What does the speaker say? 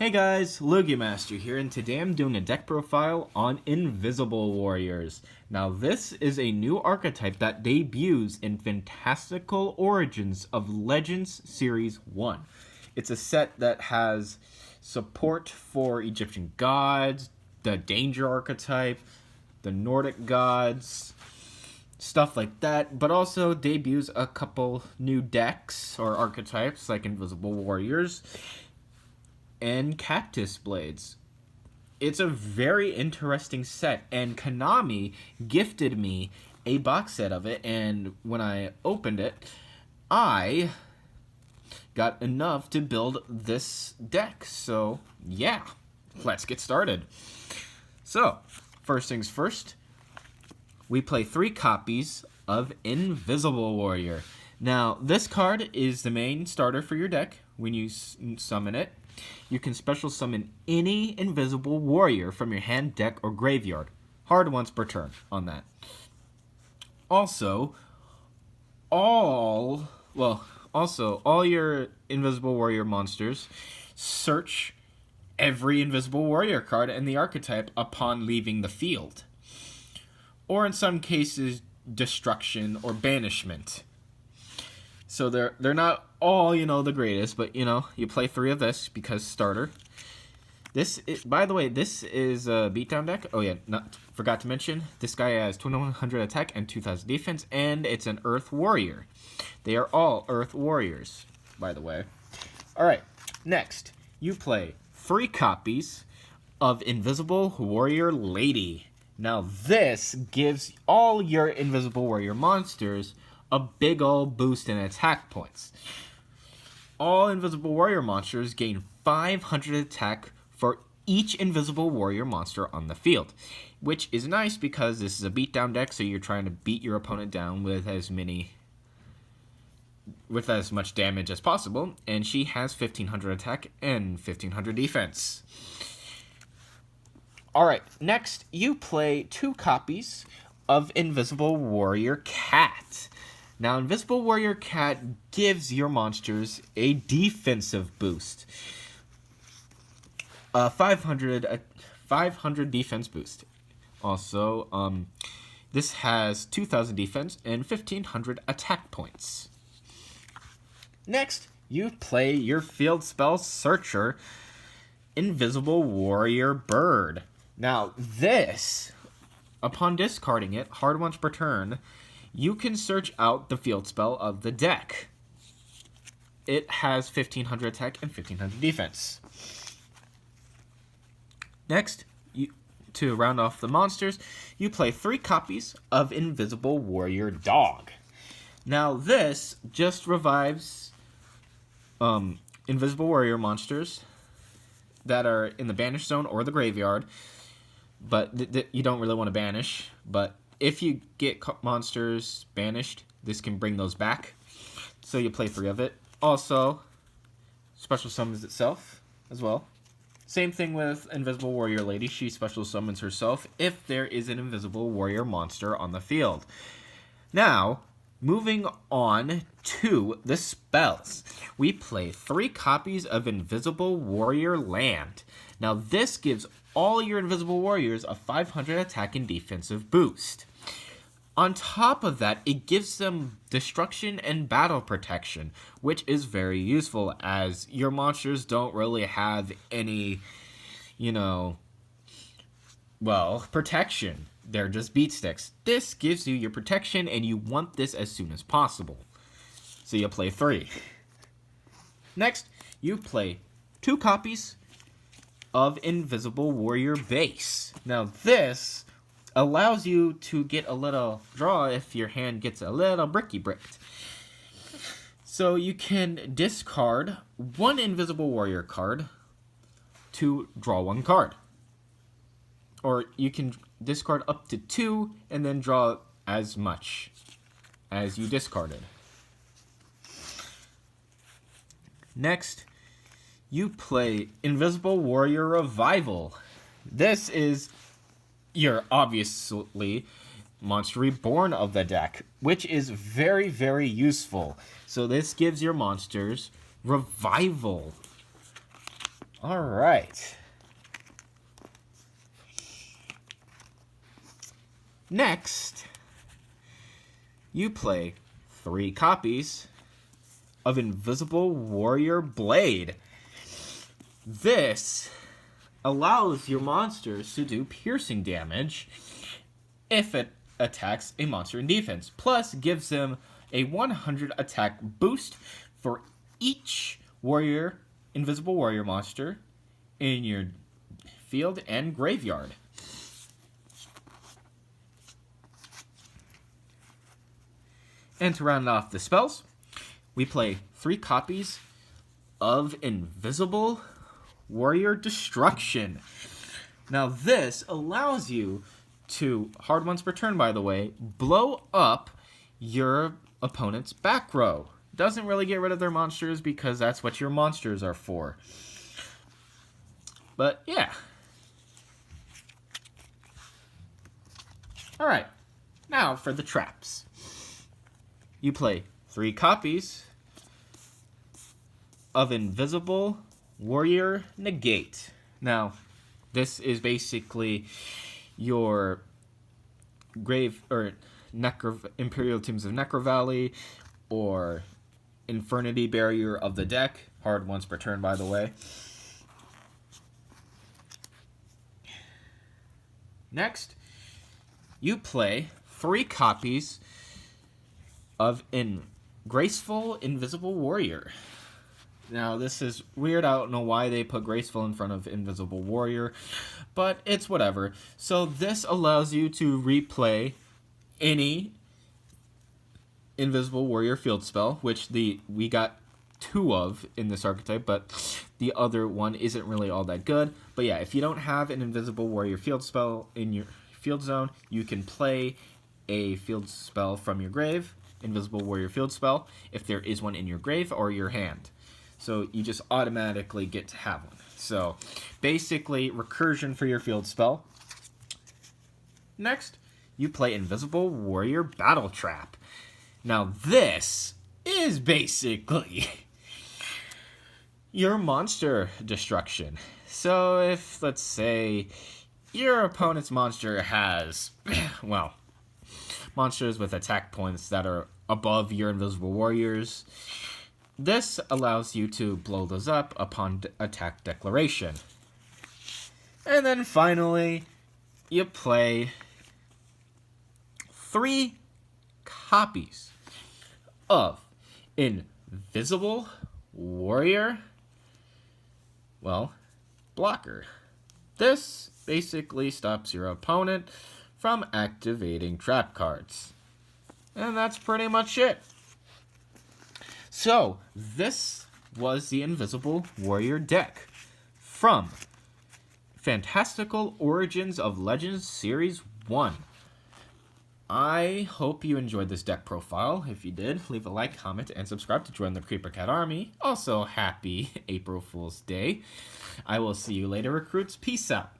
Hey guys, Lugiamaster here, and today I'm doing a deck profile on Invisible Warriors. Now this is a new archetype that debuts in Fantastical Origins of Legends Series 1. It's a set that has support for Egyptian gods, the Danger archetype, the Nordic gods, stuff like that, but also debuts a couple new decks or archetypes like Invisible Warriors and Cactus Blades. It's a very interesting set, and Konami gifted me a box set of it, and when I opened it, I got enough to build this deck. So yeah, let's get started. So first things first, we play 3 copies of Invisible Warrior. Now this card is the main starter for your deck. When you summon it, you can special summon any Invisible Warrior from your hand, deck, or graveyard. Hard once per turn on that. Also, all your Invisible Warrior monsters search every Invisible Warrior card in the archetype upon leaving the field. Or in some cases, destruction or banishment. So they're not all, the greatest, but, you play 3 of this because starter. By the way, this is a beatdown deck. Oh, yeah, forgot to mention, this guy has 2100 attack and 2000 defense, and it's an Earth Warrior. They are all Earth Warriors, by the way. All right, next, you play 3 copies of Invisible Warrior Lady. Now, this gives all your Invisible Warrior monsters a big ol' boost in attack points. All Invisible Warrior monsters gain 500 attack for each Invisible Warrior monster on the field, which is nice because this is a beatdown deck, so you're trying to beat your opponent down with as much damage as possible, and she has 1500 attack and 1500 defense. Alright, next you play 2 copies of Invisible Warrior Cat. Now, Invisible Warrior Cat gives your monsters a defensive boost. 500 defense boost. Also, this has 2000 defense and 1500 attack points. Next, you play your field spell searcher, Invisible Warrior Bird. Now, this, upon discarding it, hard once per turn, you can search out the field spell of the deck. It has 1500 attack and 1500 defense. Next, to round off the monsters, you play 3 copies of Invisible Warrior Dog. Now this just revives Invisible Warrior monsters that are in the banish zone or the graveyard, but you don't really want to banish, but if you get monsters banished, this can bring those back. So you play 3 of it. Also, special summons itself as well. Same thing with Invisible Warrior Lady. She special summons herself if there is an Invisible Warrior monster on the field. Now, moving on to the spells. We play 3 copies of Invisible Warrior Land. Now, this gives all your Invisible Warriors a 500 attack and defensive boost. On top of that, it gives them destruction and battle protection, which is very useful as your monsters don't really have any, protection. They're just beat sticks. This gives you your protection, and you want this as soon as possible. So you play 3. Next, you play 2 copies of Invisible Warrior Base. Now this allows you to get a little draw if your hand gets a little bricked. So you can discard 1 Invisible Warrior card to draw 1 card. Or you can discard up to 2 and then draw as much as you discarded. Next, you play Invisible Warrior Revival. This is your obviously Monster Reborn of the deck, which is very, very useful. So this gives your monsters revival. All right. Next, you play 3 copies of Invisible Warrior Blade. This allows your monsters to do piercing damage if it attacks a monster in defense. Plus, gives them a 100 attack boost for each Invisible Warrior monster in your field and graveyard. And to round off the spells, we play 3 copies of Invisible Warrior Destruction. Now this allows you to, hard once per turn by the way, blow up your opponent's back row. Doesn't really get rid of their monsters because that's what your monsters are for. But yeah. Alright, now for the traps. You play 3 copies of Invisible Warrior Negate. Now, this is basically your Grave or Imperial Tombs of Necro Valley or Infernity Barrier of the deck. Hard once per turn, by the way. Next, you play 3 copies of Graceful Invisible Warrior. Now, this is weird. I don't know why they put Graceful in front of Invisible Warrior, but it's whatever. So this allows you to replay any Invisible Warrior field spell, which we got 2 of in this archetype, but the other one isn't really all that good. But yeah, if you don't have an Invisible Warrior field spell in your field zone, you can play a field spell from your grave, Invisible Warrior field spell, if there is one in your grave or your hand. So you just automatically get to have one. So basically recursion for your field spell. Next, you play Invisible Warrior Battle Trap. Now this is basically your monster destruction. So if, let's say, your opponent's monster has, well, monsters with attack points that are above your Invisible Warriors, this allows you to blow those up upon attack declaration. And then finally, you play 3 copies of Invisible Warrior, well, Blocker. This basically stops your opponent from activating trap cards. And that's pretty much it. So, this was the Invisible Warrior deck from Fantastical Origins of Legends Series 1. I hope you enjoyed this deck profile. If you did, leave a like, comment, and subscribe to join the Creeper Cat Army. Also, happy April Fool's Day. I will see you later, recruits. Peace out.